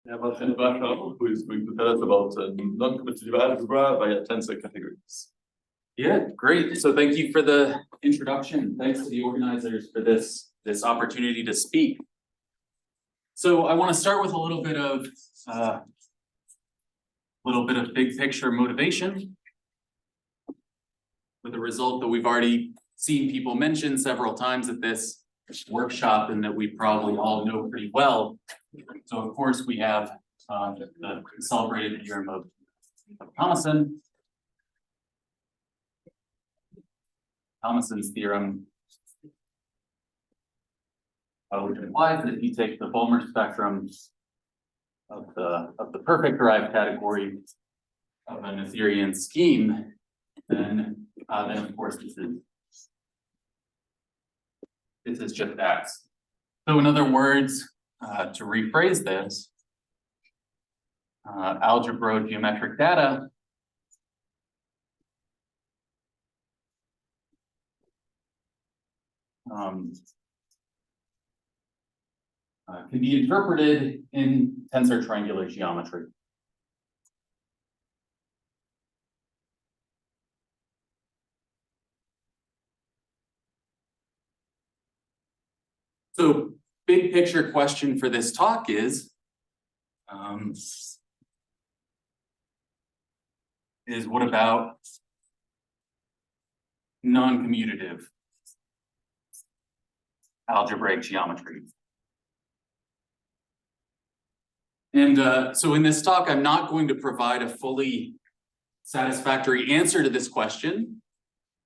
We have Vashaw, who is going to tell us about non-commutative algebra via tensor categories. Yeah, great. So thank you for the introduction. Thanks to the organizers for this opportunity to speak. So I want to start with a little bit of big picture motivation, with a result that we've already seen people mention several times at this workshop and that we probably all know pretty well. So of course we have the celebrated theorem of Thomason. Thomason's theorem, which implies that if you take the Balmer spectrum of the perfect derived category of an Noetherian scheme, then of course this is just X. So in other words, to rephrase this, algebra geometric data can be interpreted in tensor-triangular geometry. So, big picture question for this talk is what about non-commutative algebraic geometry? And so in this talk, I'm not going to provide a fully satisfactory answer to this question,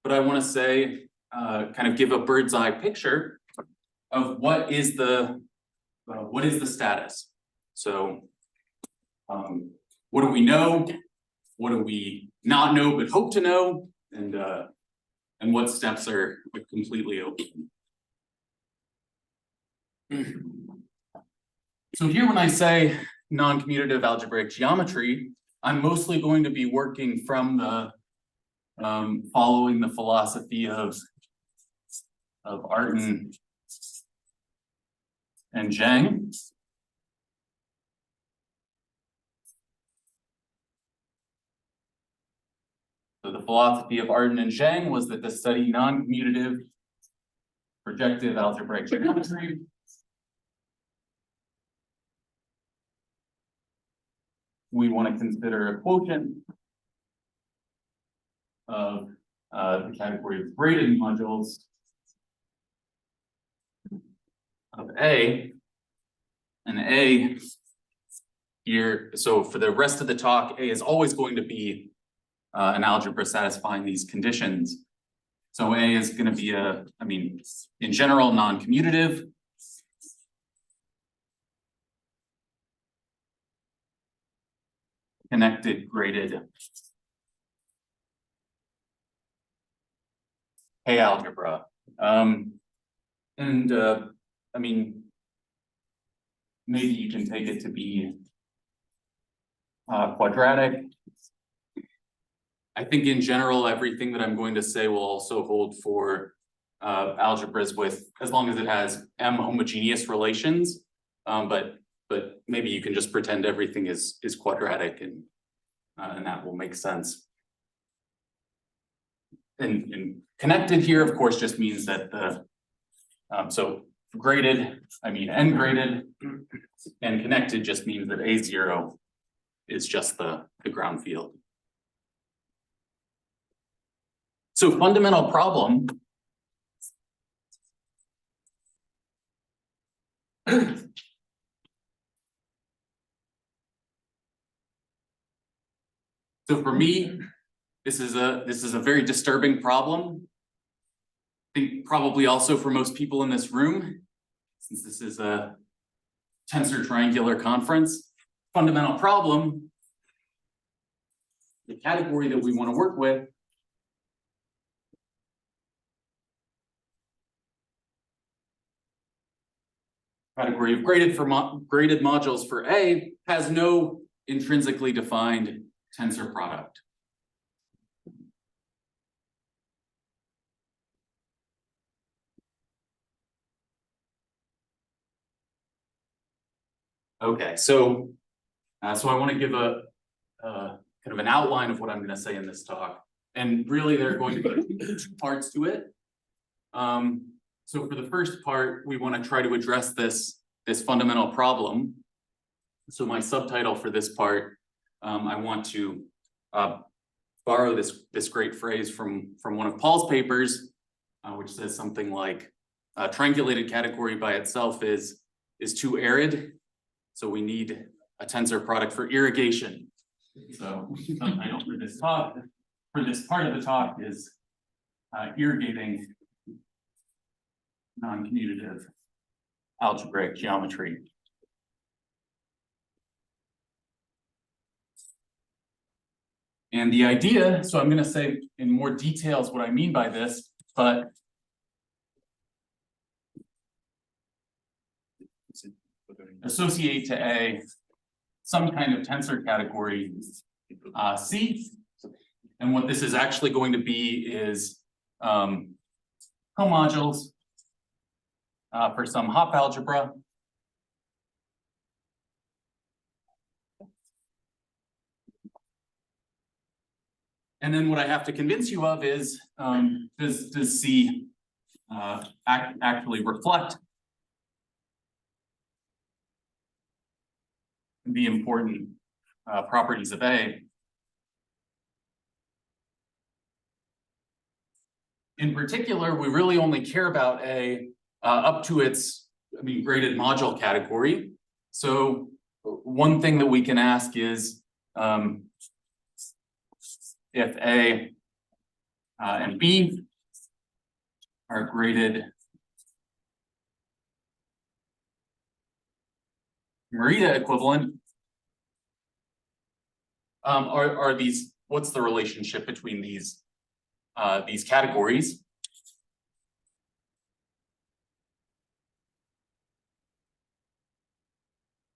but I want to say, kind of give a bird's eye picture of what is the status. So what do we know? What do we not know but hope to know? And what steps are completely open? So here when I say non-commutative algebraic geometry, I'm mostly going to be working from the following the philosophy of Artin and Zhang. So the philosophy of Artin and Zhang was that to study non-commutative projective algebraic geometry, we want to consider a quotient of the category of graded modules of A, and A here, so for the rest of the talk, A is always going to be an algebra satisfying these conditions. So A is going to be in general, non-commutative. Connected, graded A algebra. Maybe you can take it to be quadratic. I think in general, everything that I'm going to say will also hold for algebras with, as long as it has M homogeneous relations, but maybe you can just pretend everything is quadratic and that will make sense. And connected here, of course, just means that so graded, n graded, and connected just means that A0 is just the ground field. So fundamental problem. So for me, this is a very disturbing problem. I think probably also for most people in this room, since this is a tensor-triangular conference. Fundamental problem, the category that we want to work with, category of graded modules for A, has no intrinsically defined tensor product. Okay, so So I want to give a kind of an outline of what I'm going to say in this talk. And really, there are going to be two parts to it. So for the first part, we want to try to address this fundamental problem. So my subtitle for this part, I want to borrow this great phrase from one of Paul's papers, which says something like, a triangulated category by itself is too arid, so we need a tensor product for irrigation. So the subtitle for this talk, for this part of the talk, is irrigating non-commutative algebraic geometry. And the idea, so I'm going to say in more details what I mean by this, but associate to A some kind of tensor category C. And what this is actually going to be is comodules for some Hopf algebra. And then what I have to convince you of is, does C actually reflect the important properties of A? In particular, we really only care about A up to its, graded module category. So one thing that we can ask is, if A and B are graded Merida equivalent, are these, what's the relationship between these categories?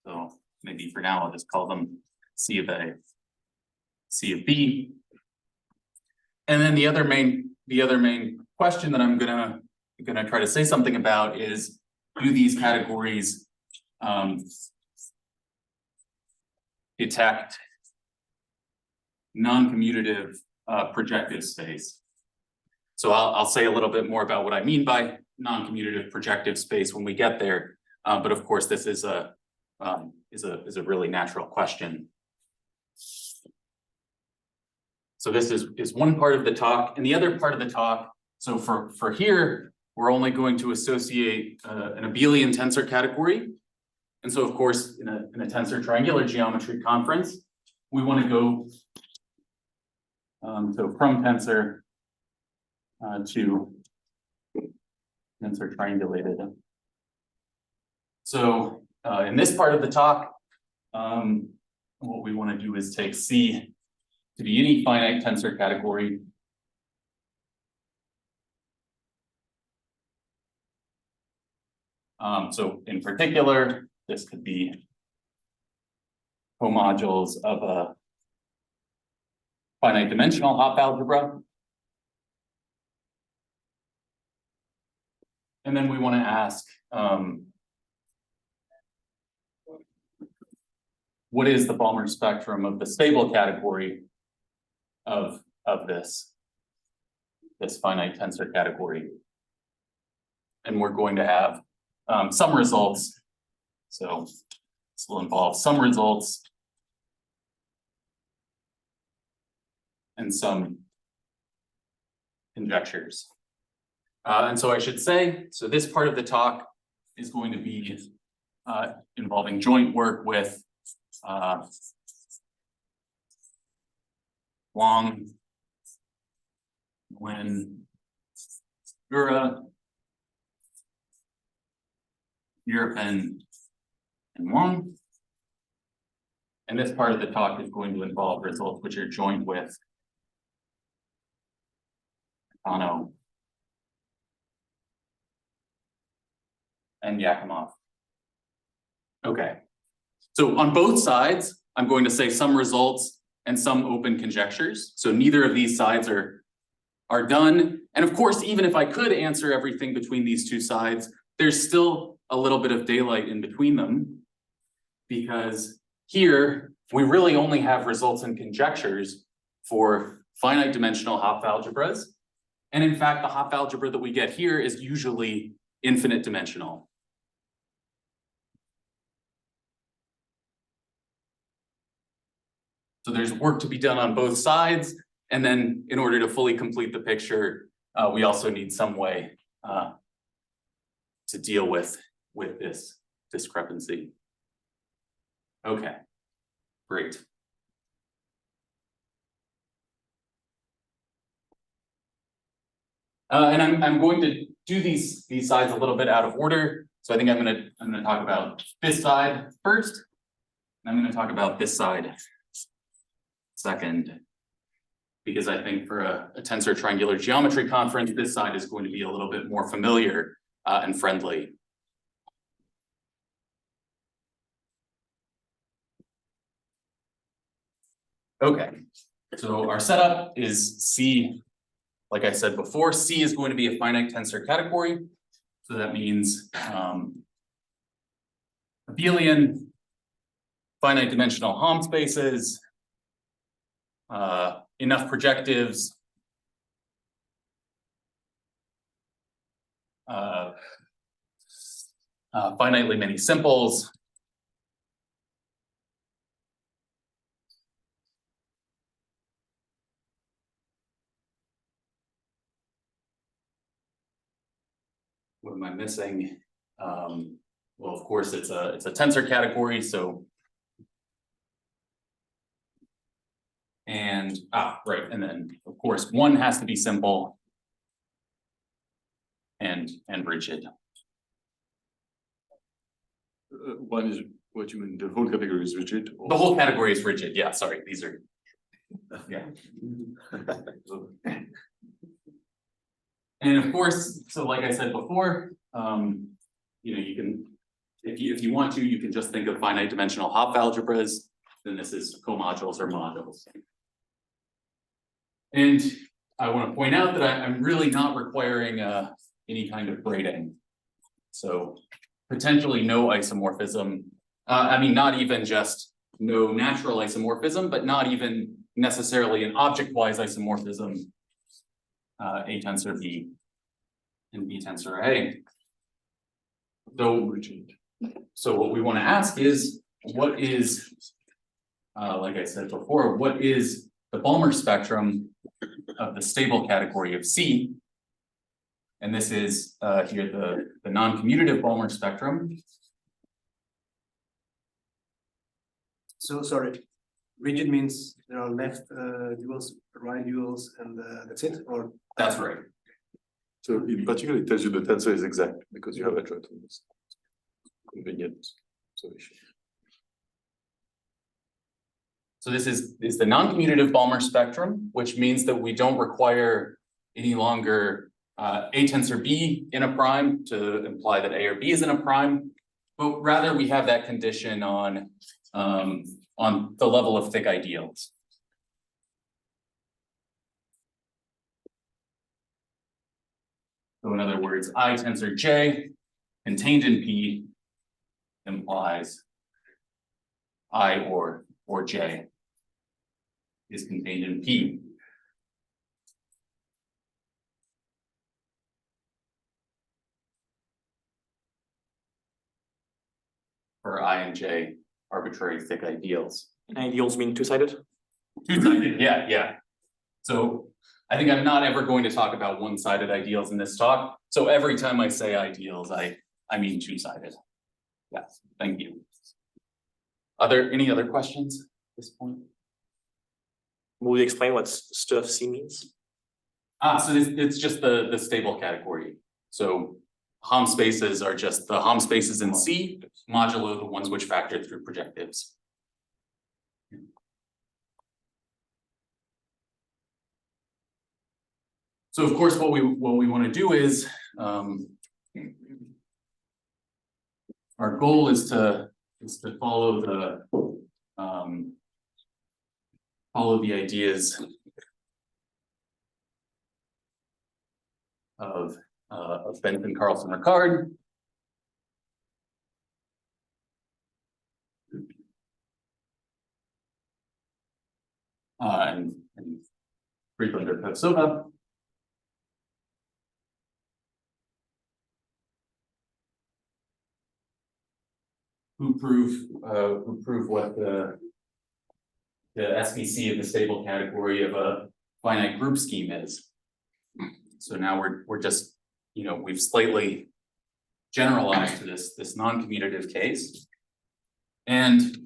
So maybe for now I'll just call them C of A, C of B. And then the other main question that I'm gonna try to say something about is, do these categories detect non-commutative projective space? So I'll say a little bit more about what I mean by non-commutative projective space when we get there. But of course, this is a really natural question. So this is one part of the talk, and the other part of the talk, so for here, we're only going to associate an abelian tensor category. And so of course, in a tensor-triangular geometry conference, we want to go so from tensor to tensor triangulated. So in this part of the talk, what we want to do is take C to be any finite tensor category. So in particular, this could be comodules of a finite dimensional Hopf algebra. And then we want to ask, what is the Balmer spectrum of the stable category of this finite tensor category? And we're going to have some results. So this will involve some results and some conjectures. And so I should say, so this part of the talk is going to be involving joint work with Wang, Nguyen, Ura, European, and Wang. And this part of the talk is going to involve results which are joined with Kano and Yakimov. Okay, so on both sides, I'm going to say some results and some open conjectures. So neither of these sides are done. And of course, even if I could answer everything between these two sides, there's still a little bit of daylight in between them, because here we really only have results and conjectures for finite dimensional Hopf algebras. And in fact, the Hopf algebra that we get here is usually infinite dimensional. So there's work to be done on both sides. And then in order to fully complete the picture, we also need some way to deal with this discrepancy. Okay, great. And I'm going to do these sides a little bit out of order. So I think I'm gonna talk about this side first. And I'm gonna talk about this side second, because I think for a tensor-triangular geometry conference, this side is going to be a little bit more familiar and friendly. Okay, so our setup is C. Like I said before, C is going to be a finite tensor category. So that means abelian, finite dimensional Hopf spaces, enough projectives, finitely many simples, what am I missing? Well, of course, it's a tensor category, so right, and then of course one has to be simple and rigid. One is what you mean, the whole category is rigid? Or... The whole category is rigid, yeah, sorry, these are, yeah. And of course, so like I said before, you know, you can, if you want to, you can just think of finite dimensional Hopf algebras, then this is comodules or modules. And I want to point out that I'm really not requiring any kind of grading. So potentially no isomorphism. I mean, not even just no natural isomorphism, but not even necessarily an object-wise isomorphism. A tensor B and B tensor A. So what we want to ask is, what is, like I said before, what is the Balmer spectrum of the stable category of C? And this is here the non-commutative Balmer spectrum. So sorry, rigid means there are left duals, right duals, and that's it, or? That's right. So in particular, it tells you the tensor is exact because you have a trait on this. Convenient solution. So this is the non-commutative Balmer spectrum, which means that we don't require any longer A tensor B in a prime to imply that A or B is in a prime, but rather we have that condition on the level of thick ideals. So in other words, I tensor J contained in P implies I or J is contained in P. For I and J arbitrary thick ideals. And ideals mean two-sided? Two-sided, yeah. So I think I'm not ever going to talk about one-sided ideals in this talk. So every time I say ideals, I mean two-sided. Yes, thank you. Are there any other questions at this point? Will you explain what stuff C means? So it's just the stable category. So Hopf spaces are just the Hopf spaces in C, modulo the ones which factor through projectives. So of course, what we want to do is our goal is to follow the ideas of Bentham, Carlson, Ricard. and Friedlander Silva. Who prove what the SVC of the stable category of a finite group scheme is. So now we're just, we've slightly generalized to this non-commutative case. And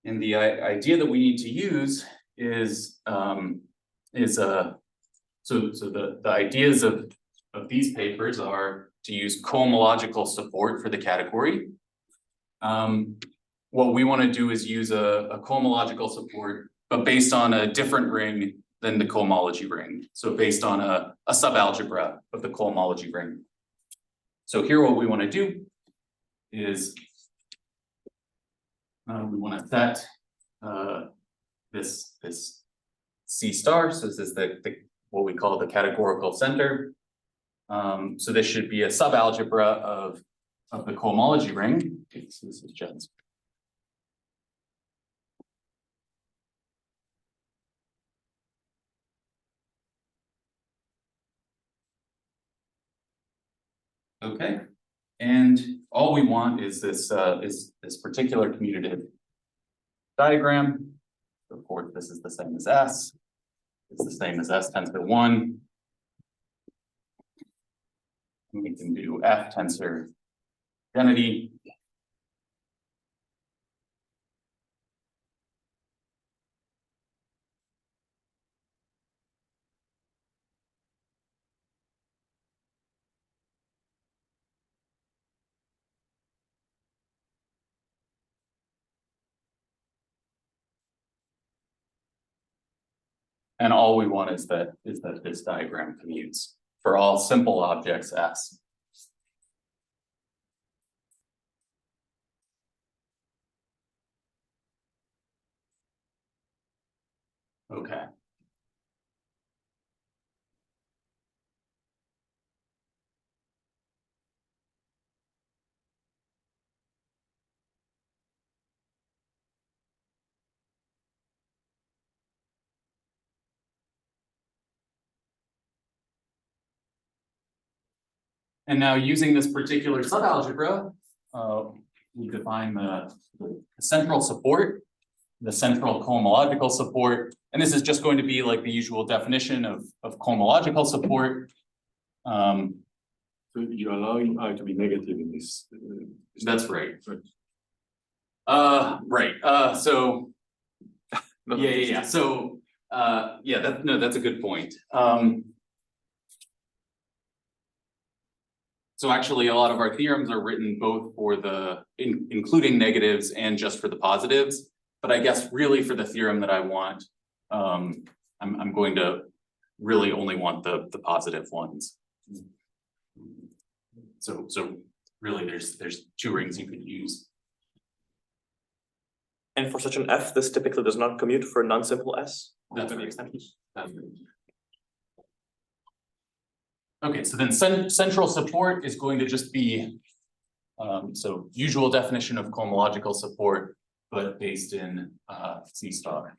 the idea that we need to use is so the ideas of these papers are to use cohomological support for the category. What we want to do is use a cohomological support, but based on a different ring than the cohomology ring. So based on a subalgebra of the cohomology ring. So here what we want to do is we want to set this C star. So this is the what we call the categorical center. So this should be a subalgebra of the cohomology ring. Okay, so this is Jen's. Okay, and all we want is this particular commutative diagram. Of course, this is the same as S. It's the same as S tensor 1. And we can do F tensor identity. And all we want is that this diagram commutes for all simple objects S. Okay. And now using this particular subalgebra, we define the central support, the central cohomological support. And this is just going to be like the usual definition of cohomological support. So you're allowing I to be negative in this. That's right. Right. So yeah. So that's a good point. So actually, a lot of our theorems are written both for including negatives and just for the positives. But I guess really for the theorem that I want, I'm going to really only want the positive ones. So really, there's two rings you could use. And for such an F, this typically does not commute for a non-simple S. That's right. That's right. Okay, so then central support is going to just be, so usual definition of cohomological support, but based in C star.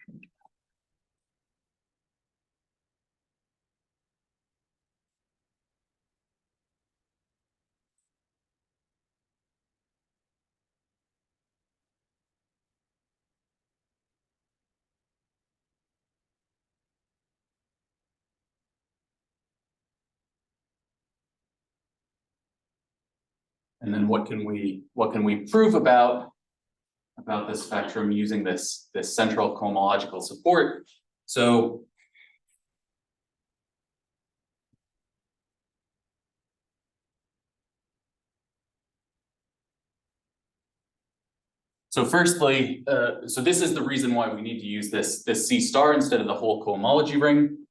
And then what can we prove about this spectrum using this central cohomological support? So firstly, so this is the reason why we need to use this C star instead of the whole cohomology ring,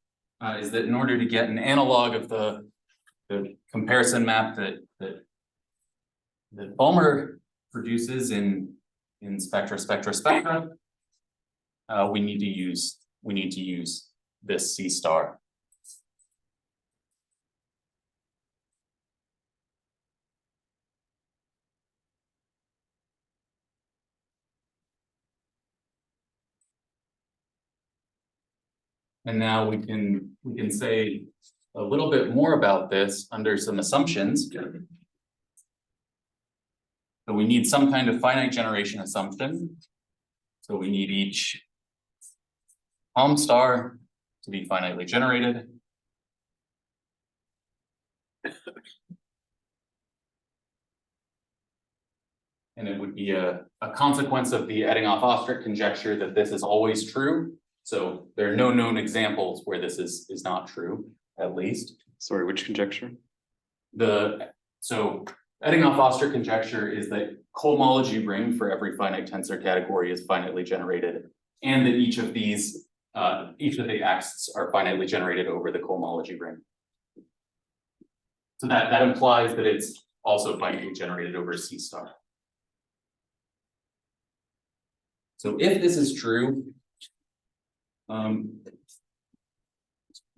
is that in order to get an analog of the comparison map that Balmer produces in spectra, we need to use this C star. And now we can say a little bit more about this under some assumptions. So we need some kind of finite generation assumption. So we need each Hom star to be finitely generated. And it would be a consequence of the Eddinghoff-Ostrich conjecture that this is always true. So there are no known examples where this is not true, at least. Sorry, which conjecture? So Eddinghoff-Ostrich conjecture is that cohomology ring for every finite tensor category is finitely generated, and that each of the X's are finitely generated over the cohomology ring. So that implies that it's also finitely generated over C star. So if this is true,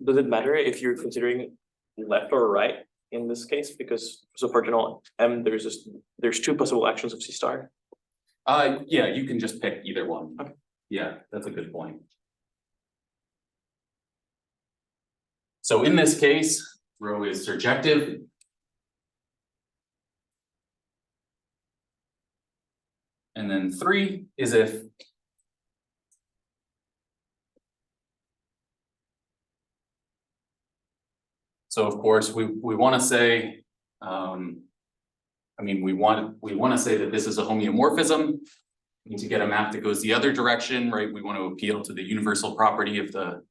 Does it matter if you're considering left or right in this case? Because so for general M, there's two possible actions of C star. yeah, you can just pick either one. Okay. Yeah, that's a good point. So in this case, rho is surjective. And then 3 is if so of course we want to say we want to say that this is a homeomorphism. We need to get a map that goes the other direction, right? We want to appeal to the universal property of the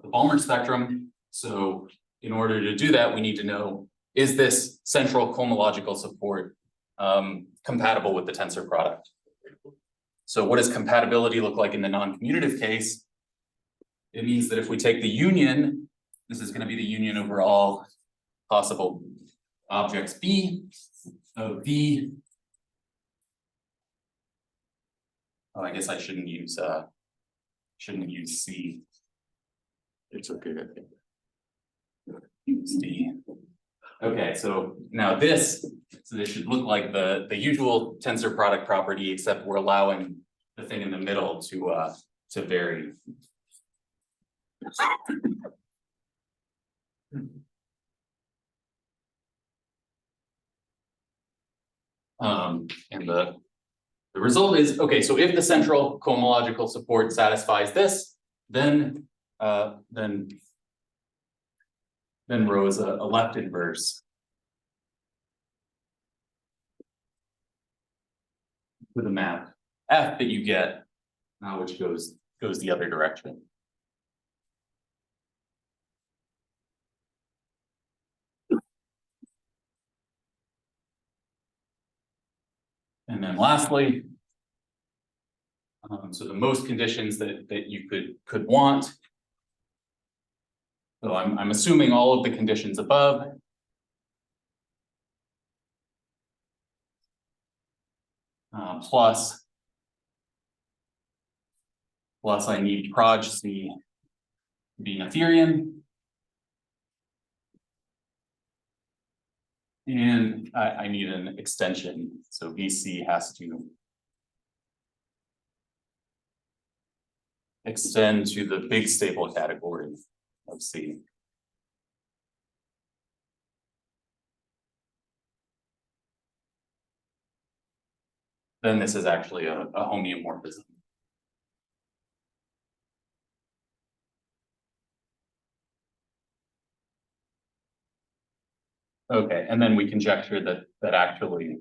Balmer spectrum. So in order to do that, we need to know, is this central cohomological support compatible with the tensor product? So what does compatibility look like in the non-commutative case? It means that if we take the union, this is going to be the union over all possible objects B of V. Oh, I guess I shouldn't use C. It's okay, I think. Use D. Okay, so now this should look like the usual tensor product property, except we're allowing the thing in the middle to vary. And the result is, okay, so if the central cohomological support satisfies this, then rho is a left inverse. With a map F that you get, which goes the other direction. And then lastly, so the most conditions that you could want. So I'm assuming all of the conditions above. Plus I need proj C being Noetherian. And I need an extension. So VC has to extend to the big stable category of C. Then this is actually a homeomorphism. Okay, and then we conjecture that actually,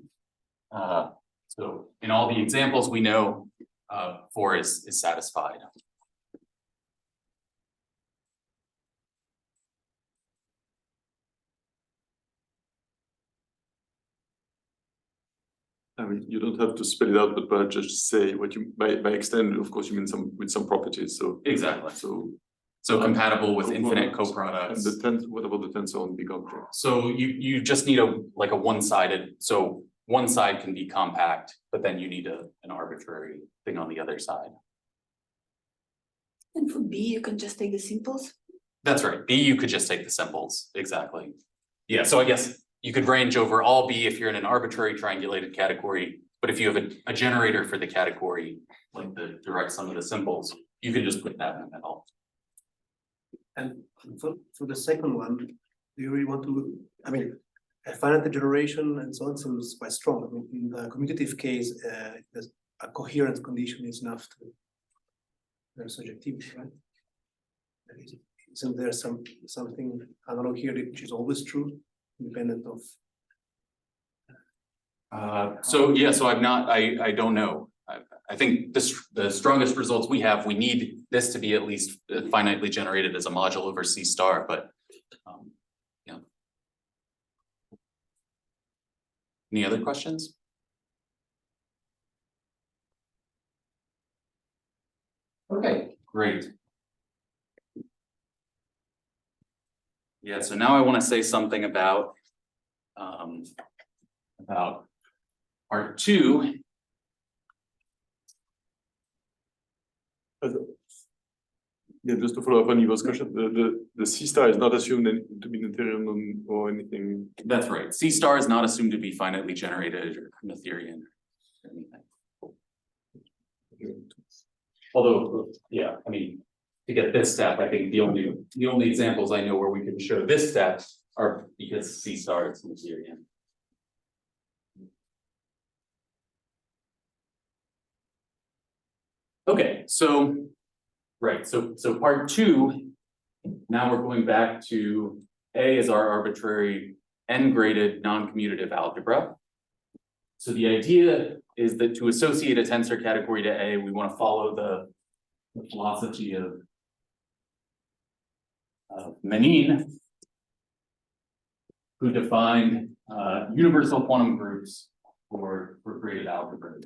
so in all the examples we know, 4 is satisfied. I mean, you don't have to spell it out, but perhaps just say what you by extend. Of course, you mean with some properties. So Exactly. So compatible with infinite coproducts. coproducts. And what about the tensor on big objects? So you just need a one-sided. So one side can be compact, but then you need an arbitrary thing on the other side. And for B, you can just take the simples. That's right. B, you could just take the simples. Exactly. Yeah. So I guess you could range over all B if you're in an arbitrary triangulated category. But if you have a generator for the category, like the direct sum of the simples, you can just put that in the middle. And for the second one, do you really want to, I mean, a finite generation and so on seems quite strong. I mean, in the commutative case, a coherent condition is enough to, there's subjectivity, right? Isn't there something analog here which is always true, independent of? So yeah, so I don't know. I think the strongest results we have, we need this to be at least finitely generated as a module over C star, but yeah. Any other questions? Okay, great. Yeah, so now I want to say something about part 2. Yeah, just to follow up on Ivo's question, the C star is not assumed to be Noetherian or anything. That's right. C star is not assumed to be finitely generated or Noetherian or anything. Although, yeah, I mean, to get this step, I think the only examples I know where we can show this step are because C star is Noetherian. Okay, so right, so part 2, now we're going back to A as our arbitrary n-graded non-commutative algebra. So the idea is that to associate a tensor category to A, we want to follow the philosophy of Manin, who defined universal quantum groups for graded algebras.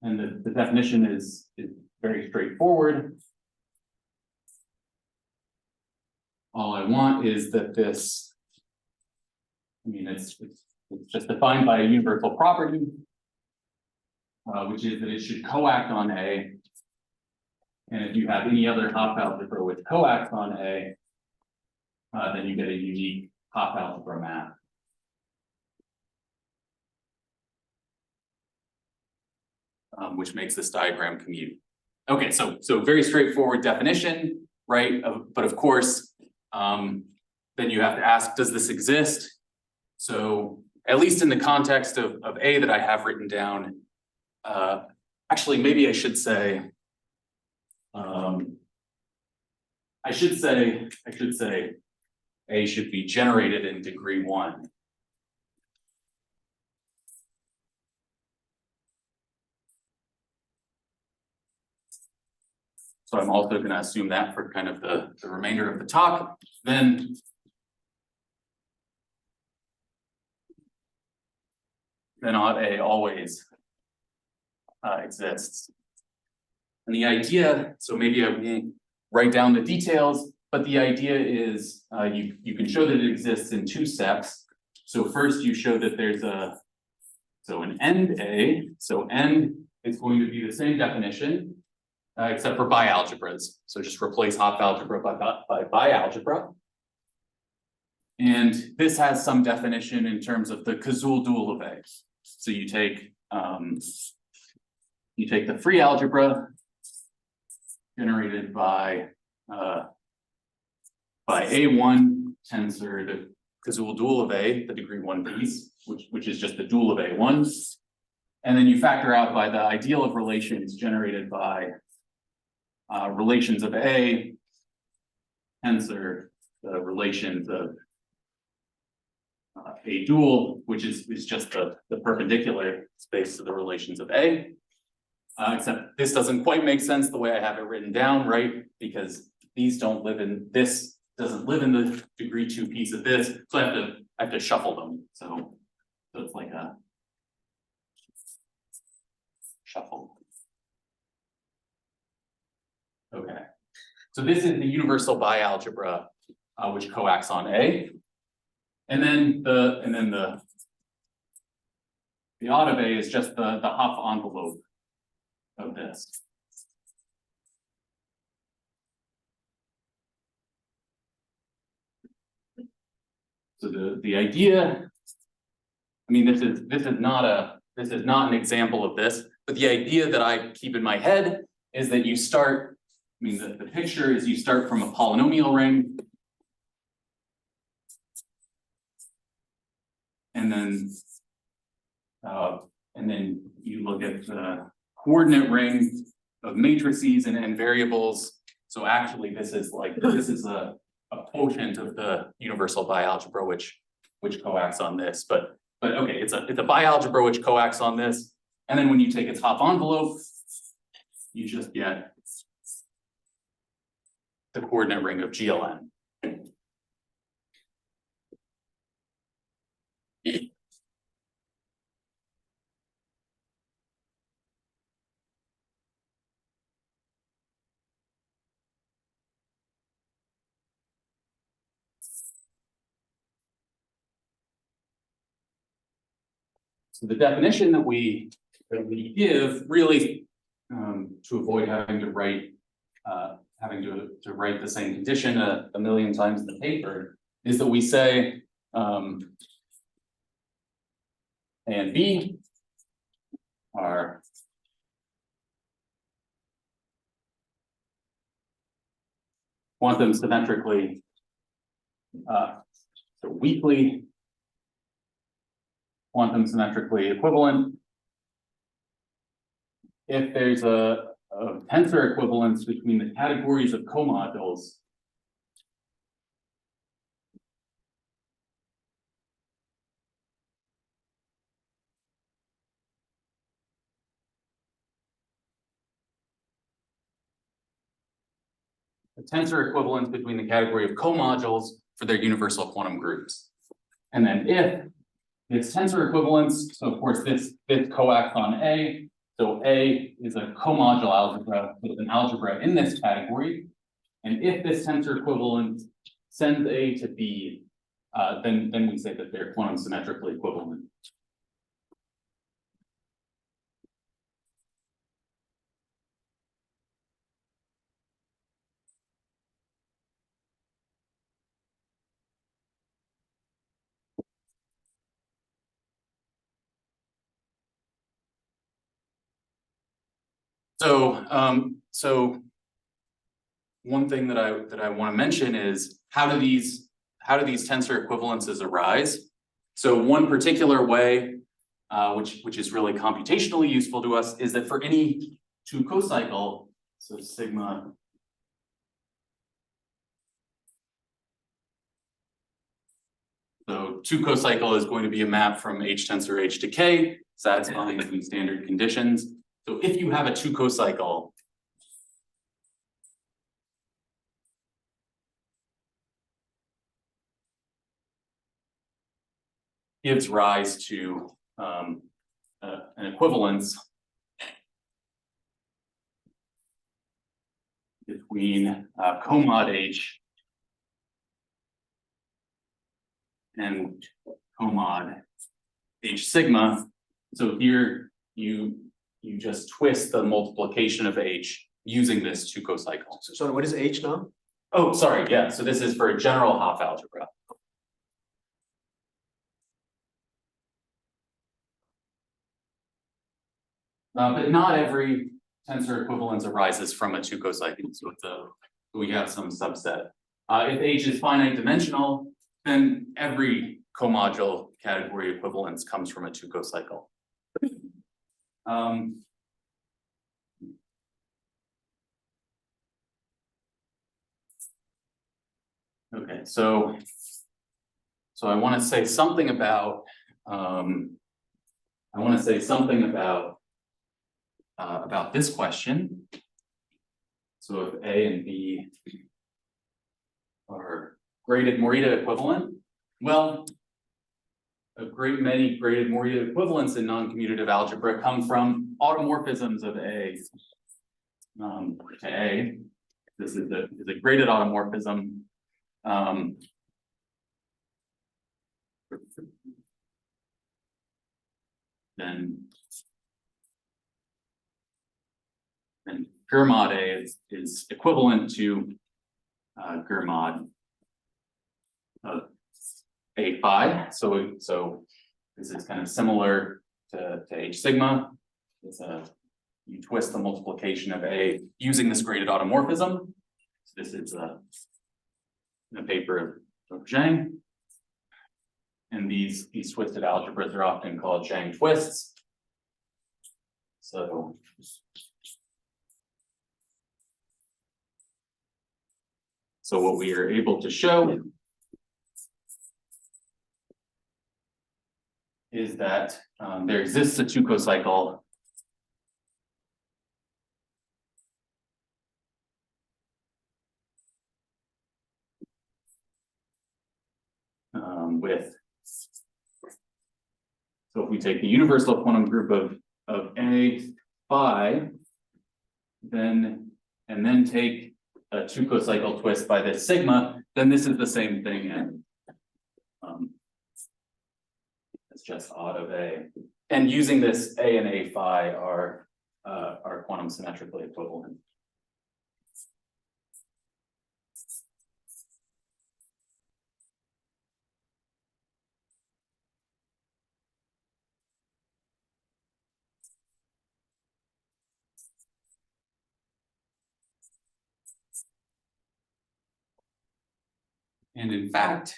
And the definition is very straightforward. All I want is that this, I mean, it's just defined by a universal property, which is that it should coact on A. And if you have any other Hopf algebra which coacts on A, then you get a unique Hopf algebra map. Which makes this diagram commute. Okay, so very straightforward definition, right? But of course, then you have to ask, does this exist? So at least in the context of A that I have written down, actually, maybe I should say, I should say A should be generated in degree 1. So I'm also going to assume that for kind of the remainder of the talk. Then odd A always exists. And the idea, so maybe I won't write down the details, but the idea is you can show that it exists in 2 steps. So first you show that there's an end A, so end is going to be the same definition, except for bialgebras. So just replace Hopf algebra by bialgebra. And this has some definition in terms of the Cazul dual of A. So you take the free algebra generated by A1 tensor, the Cazul dual of A, the degree 1 piece, which is just the dual of A1. And then you factor out by the ideal of relations generated by relations of A tensor, the relations of A dual, which is just the perpendicular space of the relations of A. Except this doesn't quite make sense the way I have it written down, right? Because these don't live in this, doesn't live in the degree 2 piece of this. So I have to shuffle them. So it's like a shuffle. Okay. So this is the universal bialgebra which coacts on A. And then the odd of A is just the Hopf envelope of this. So the idea I mean, this is not an example of this, but the idea that I keep in my head is that you start, I mean, the picture is you start from a polynomial ring. And then you look at the coordinate ring of matrices and variables. So actually, this is a quotient of the universal bialgebra which coacts on this. But okay, it's a bialgebra which coacts on this. And then when you take its Hopf envelope, you just get the coordinate ring of GLN. So the definition that we give really, to avoid having to write the same condition a million times in the paper, is that we say A and B are quantum-symmetrically so weakly quantum-symmetrically equivalent if there's a tensor equivalence between the categories of comodules the tensor equivalence between the category of comodules for their universal quantum groups. And then if it's tensor equivalence, so of course this coacts on A. So A is a comodule algebra with an algebra in this category. And if this tensor equivalence sends A to B, then we say that they're quantum symmetrically equivalent. So one thing that I want to mention is how do these tensor equivalences arise? So one particular way, which is really computationally useful to us, is that for any two cocycle, so sigma so two cocycle is going to be a map from H tensor H to K, satisfying the standard conditions. So if you have a two cocycle, gives rise to an equivalence between comod H and comod H sigma. So here you just twist the multiplication of H using this two cocycle. So what is H now? Oh, sorry, yeah. So this is for a general Hopf algebra. But not every tensor equivalence arises from a two cocycle. So we have some subset. If H is finite dimensional, then every comodule category equivalence comes from a two cocycle. Okay, so I want to say something about this question. So if A and B are graded Morita equivalent, well, a great many graded Morita equivalents in non-commutative algebra come from automorphisms of A to A. This is a graded automorphism. Then Germod A is equivalent to Germod A phi. So This is kind of similar to H sigma. It's you twist the multiplication of A using this graded automorphism. So this is in a paper of Zhang. And these twisted algebras are often called Zhang twists. So what we are able to show is that there exists a 2 cocycle with, so if we take the universal quantum group of A phi, then take a 2 cocycle twist by this sigma, then this is the same thing, and it's just odd of A. And using this A and A phi are quantum symmetrically equivalent. And in fact,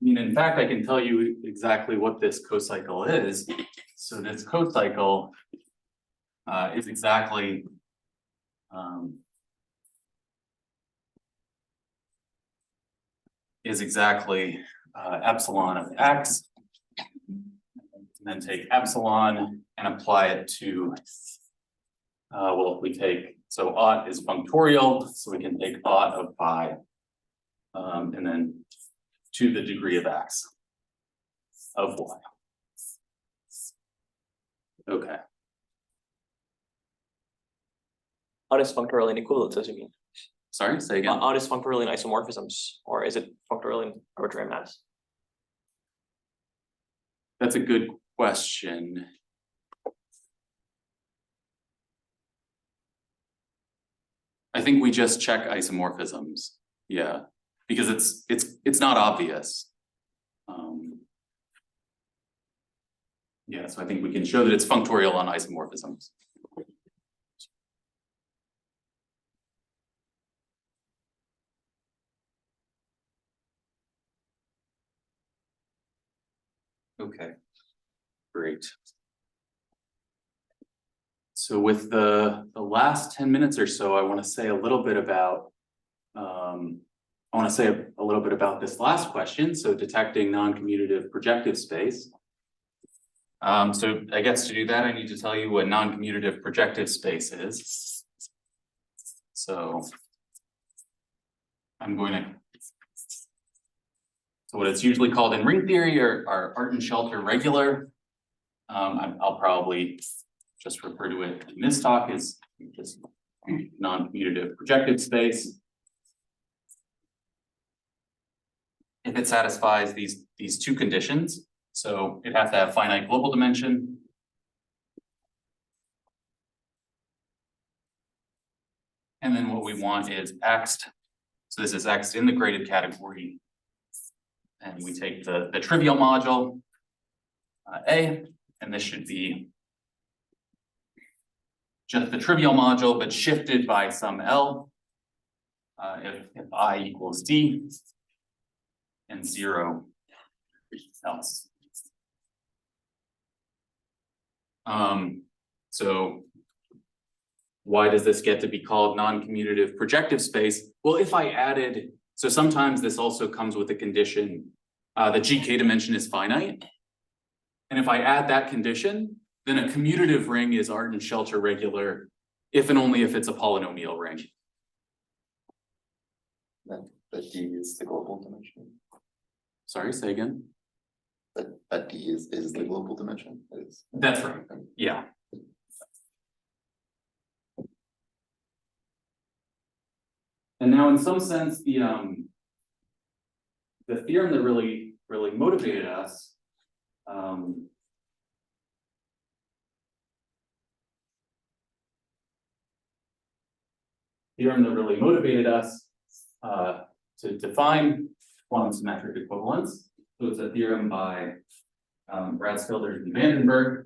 in fact, I can tell you exactly what this cocycle is. So this cocycle is exactly epsilon of x, and then take epsilon and apply it to well, if we take, so ought is functorial, so we can take ought of phi, and then to the degree of x of y. Okay. Ought is functorial in equivalence, as you mean? Sorry, say again. Ought is functorial in isomorphisms, or is it functorial in arbitrary mass? That's a good question. I think we just check isomorphisms. Yeah, because it's not obvious. Yeah, so I think we can show that it's functorial on isomorphisms. Okay, great. So with the last 10 minutes or so, I want to say a little bit about this last question. So detecting non-commutative projective space. So I guess to do that, I need to tell you what non-commutative projective space is. So I'm going to, so what it's usually called in ring theory are Artin regular. I'll probably just refer to it in this talk as just non-commutative projective space. If it satisfies these 2 conditions, so it has to have finite global dimension. And then what we want is X. So this is X in the graded category. And we take the trivial module, A, and this should be just the trivial module, but shifted by some L, if I equals D, and 0 else. So why does this get to be called non-commutative projective space? Well, if I added, so sometimes this also comes with a condition, the GK dimension is finite. And if I add that condition, then a commutative ring is Artin regular if and only if it's a polynomial ring. That D is the global dimension. Sorry, say again. That D is the global dimension. That's right. Yeah. And now in some sense, the theorem that really motivated us, to define quantum symmetric equivalence. So it's a theorem by Bradsfelder and Vandenberg.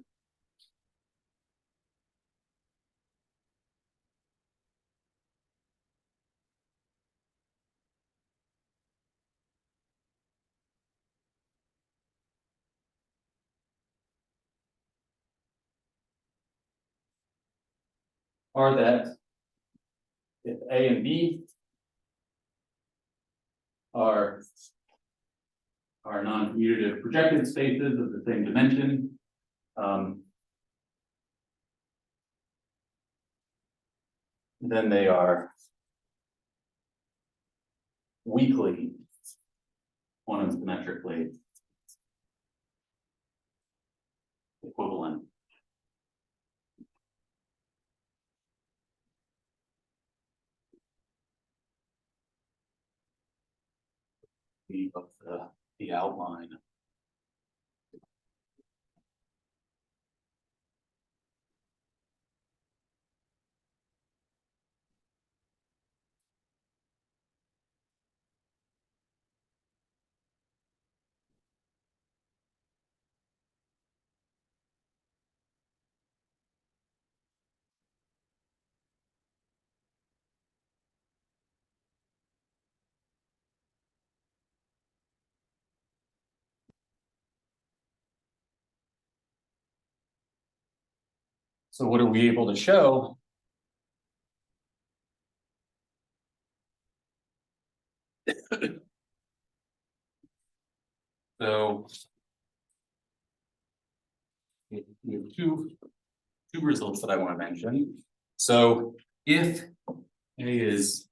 Are that if A and B are non-commutative projective spaces of the same dimension, then they are weakly quantum symmetrically equivalent. Of the outline. So what are we able to show? So we have two results that I want to mention. So if A is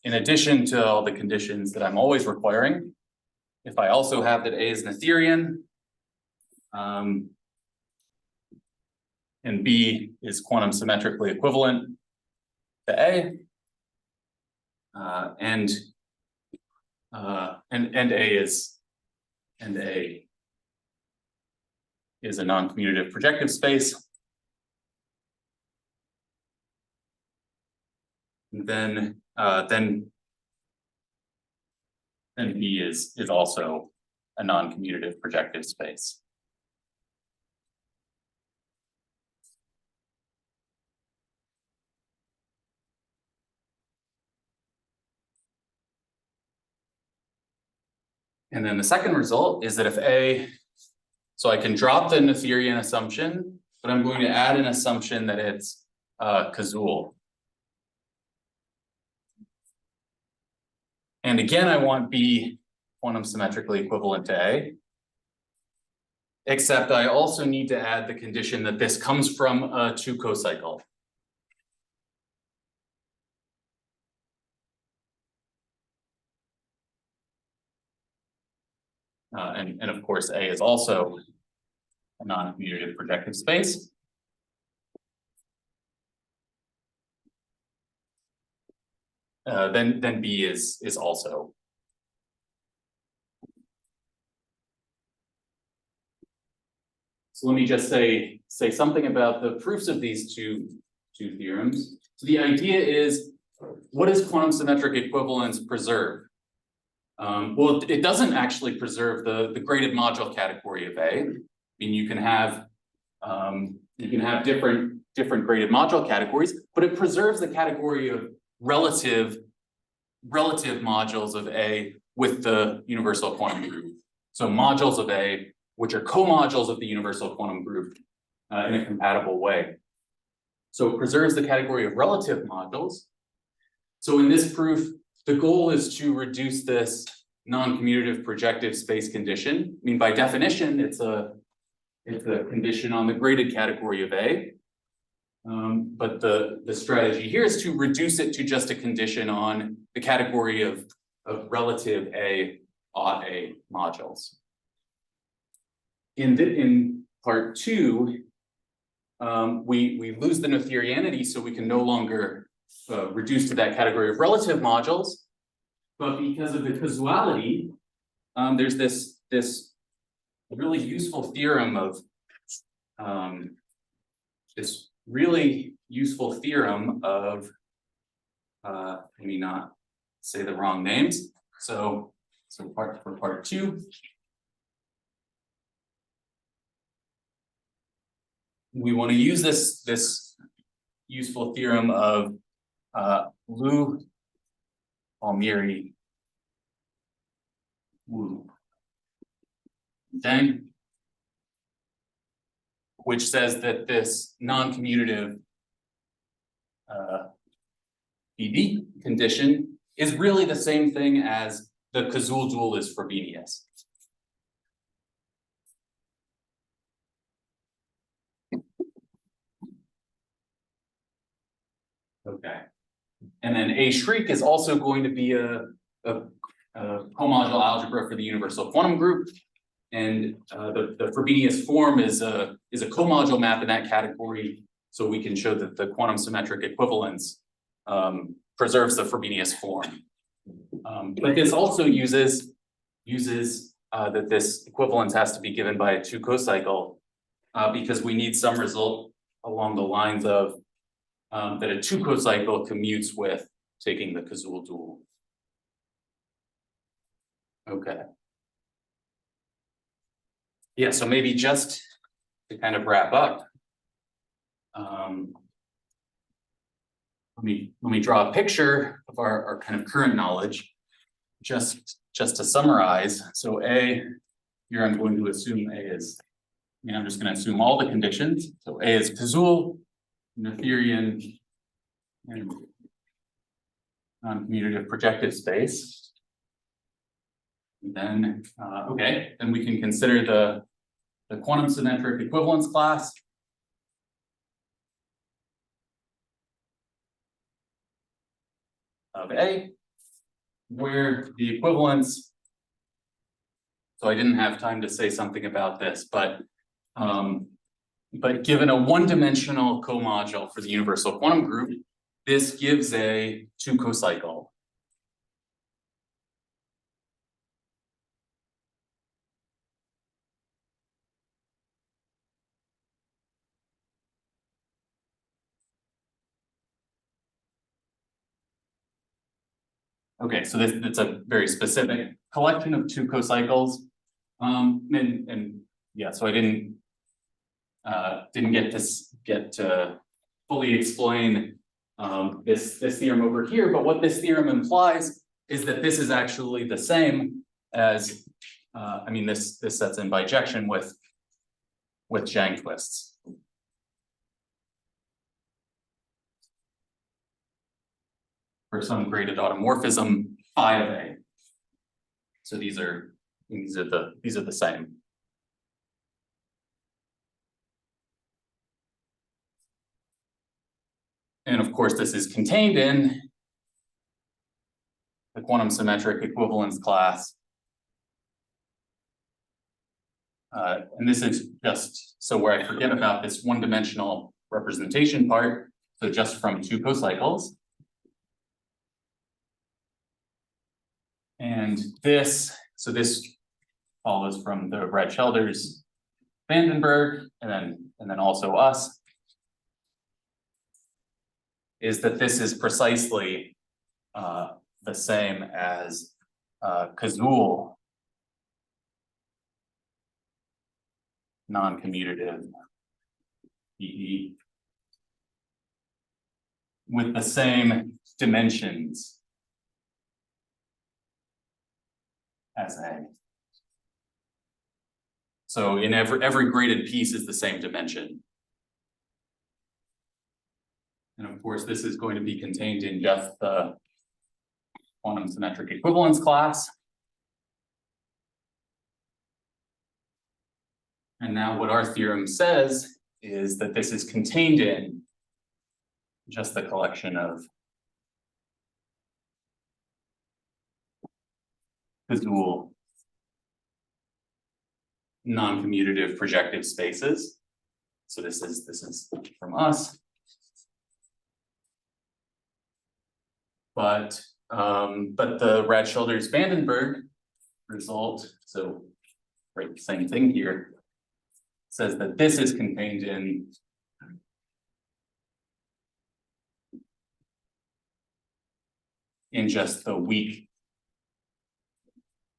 in addition to all the conditions that I'm always requiring, if I also have that A is Noetherian, and B is quantum symmetrically equivalent to A, and A is a non-commutative projective space, then B is also a non-commutative projective space. And then the second result is that if A, so I can drop the Noetherian assumption, but I'm going to add an assumption that it's causal. And again, I want B quantum symmetrically equivalent to A, except I also need to add the condition that this comes from a 2 cocycle. And of course, A is also a non-commutative projective space. Then B is also. So let me just say something about the proofs of these two theorems. So the idea is, what does quantum symmetric equivalence preserve? Well, it doesn't actually preserve the graded module category of A. I mean, you can have different graded module categories, but it preserves the category of relative modules of A with the universal quantum group. So modules of A, which are co-modules of the universal quantum group in a compatible way. So it preserves the category of relative modules. So in this proof, the goal is to reduce this non-commutative projective space condition. I mean, by definition, it's a condition on the graded category of A. But the strategy here is to reduce it to just a condition on the category of of relative A odd A modules. In part two, we lose the Noetherianity, so we can no longer reduce to that category of relative modules. But because of the causality, there's this really useful theorem of let me not say the wrong names. So for part two, we want to use this useful theorem of Lu, Palmieri, Wu, Zhang, which says that this non-commutative BD condition is really the same thing as the Cazul dual is Frobenius. Okay. And then A shriek is also going to be a comodule algebra for the universal quantum group. And the Frobenius form is a comodule map in that category. So we can show that the quantum symmetric equivalence preserves the Frobenius form. But this also uses that this equivalence has to be given by a 2 cocycle because we need some result along the lines of that a 2 cocycle commutes with taking the Cazul dual. Okay. Yeah, so maybe just to kind of wrap up, let me draw a picture of our kind of current knowledge, just to summarize. So A, here I'm going to assume A is, I'm just going to assume all the conditions. So A is Cazul, Noetherian, and non-commutative projective space. And then, then we can consider the quantum symmetric equivalence class. Of A, where the equivalence, so I didn't have time to say something about this, but given a one-dimensional comodule for the universal quantum group, this gives a 2 cocycle. Okay, so it's a very specific collection of 2 cocycles. And yeah, so I didn't get to fully explain this theorem over here, but what this theorem implies is that this is actually the same as this sets in bijection with Zhang twists. For some graded automorphism phi of A. So these are the same. And of course, this is contained in the quantum symmetric equivalence class. And this is just so where I forget about this one-dimensional representation part. So just from 2 cocycles. And this follows from the Brad-Shelders, Vandenberg, and then also us, is that this is precisely the same as Cazul non-commutative EE with the same dimensions as A. So in every graded piece is the same dimension. And of course, this is going to be contained in just the quantum symmetric equivalence class. And now what our theorem says is that this is contained in just the collection of Kazoo non-commutative projective spaces. So this is from us. But the Rad-Shoulders-Vandenberg result, so right, the same thing here, says that this is contained in just the weak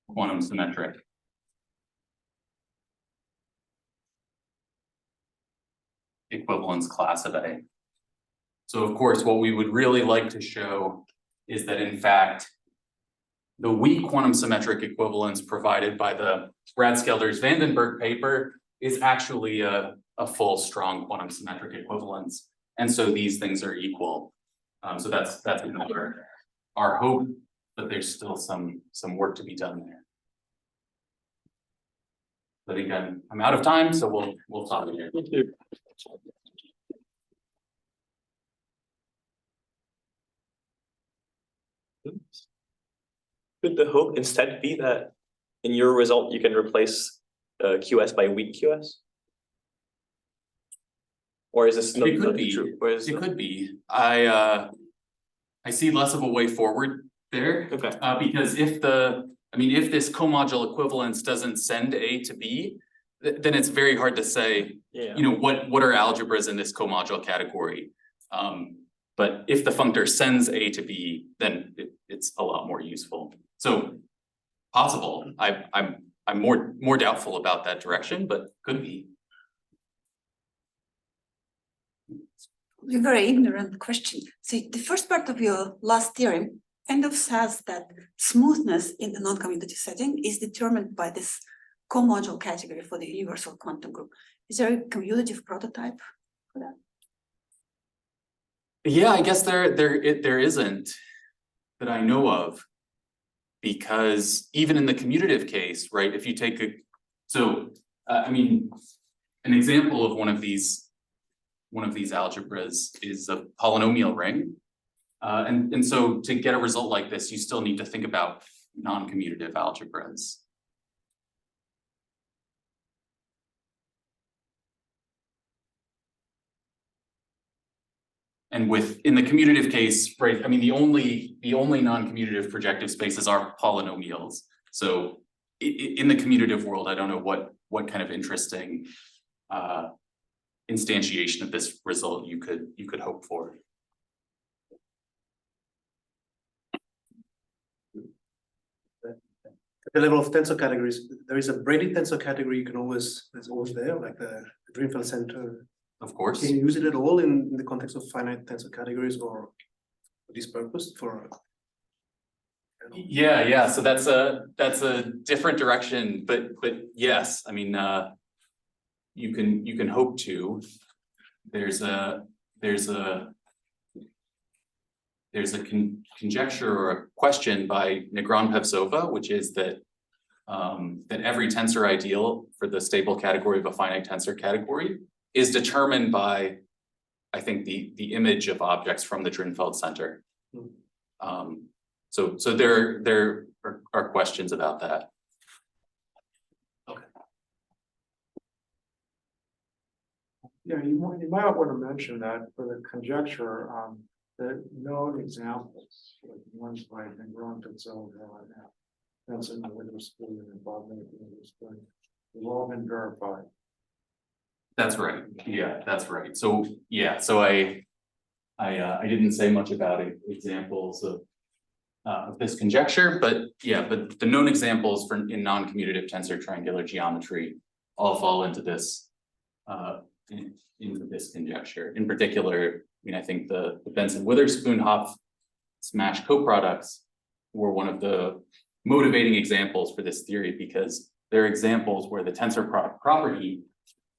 quantum symmetric equivalence class of A. So of course, what we would really like to show is that in fact, the weak quantum symmetric equivalence provided by the Rad-Shoulders-Vandenberg paper is actually a full strong quantum symmetric equivalence. And so these things are equal. So that's another, our hope, but there's still some work to be done there. I think I'm out of time, so we'll stop here. Thank you. Could the hope instead be that in your result you can replace QS by weak QS? Or is this not It could be. true? Or is It could be. I see less of a way forward there. Okay. Because if this comodule equivalence doesn't send A to B, then it's very hard to say, Yeah. you know, what are algebras in this comodule category? But if the functor sends A to B, then it's a lot more useful. So possible. I'm more doubtful about that direction, but could be. A very ignorant question. So the first part of your last theorem kind of says that smoothness in the non-commutative setting is determined by this comodule category for the universal quantum group. Is there a commutative prototype for that? Yeah, I guess there isn't that I know of, because even in the commutative case, right? If you take an example of one of these algebras is a polynomial ring, and so to get a result like this, you still need to think about non-commutative algebras. And in the commutative case, right, I mean, the only non-commutative projective spaces are polynomials. So in the commutative world, I don't know what kind of interesting instantiation of this result you could hope for. At the level of tensor categories, there is a braided tensor category that's always there, like the Greenfeld center. Of course. Can you use it at all in the context of finite tensor categories or for this purpose? Yeah. So that's a different direction, but yes, I mean, you can hope to. There's a conjecture or a question by Negron-Pevsova, which is that every tensor ideal for the stable category of a finite tensor category is determined by, I think, the image of objects from the Greenfeld center. So there are questions about that. Okay. Yeah, you might want to mention that for the conjecture, the known examples, like ones by Negron-Pevsova and Thomason and Balmer, they've all been verified. That's right. Yeah, that's right. So yeah, so I didn't say much about examples of this conjecture, but yeah, but the known examples in non-commutative tensor-triangular geometry all fall into this conjecture. In particular, I mean, I think the Benson-Witherspoon-Hopf smash coproducts were one of the motivating examples for this theory, because they're examples where the tensor product property,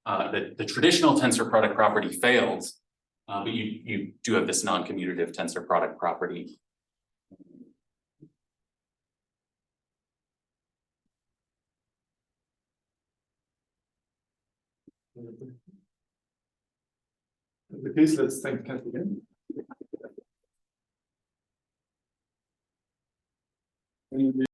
the traditional tensor product property fails, but you do have this non-commutative tensor product property. The case, let's thank Kat again.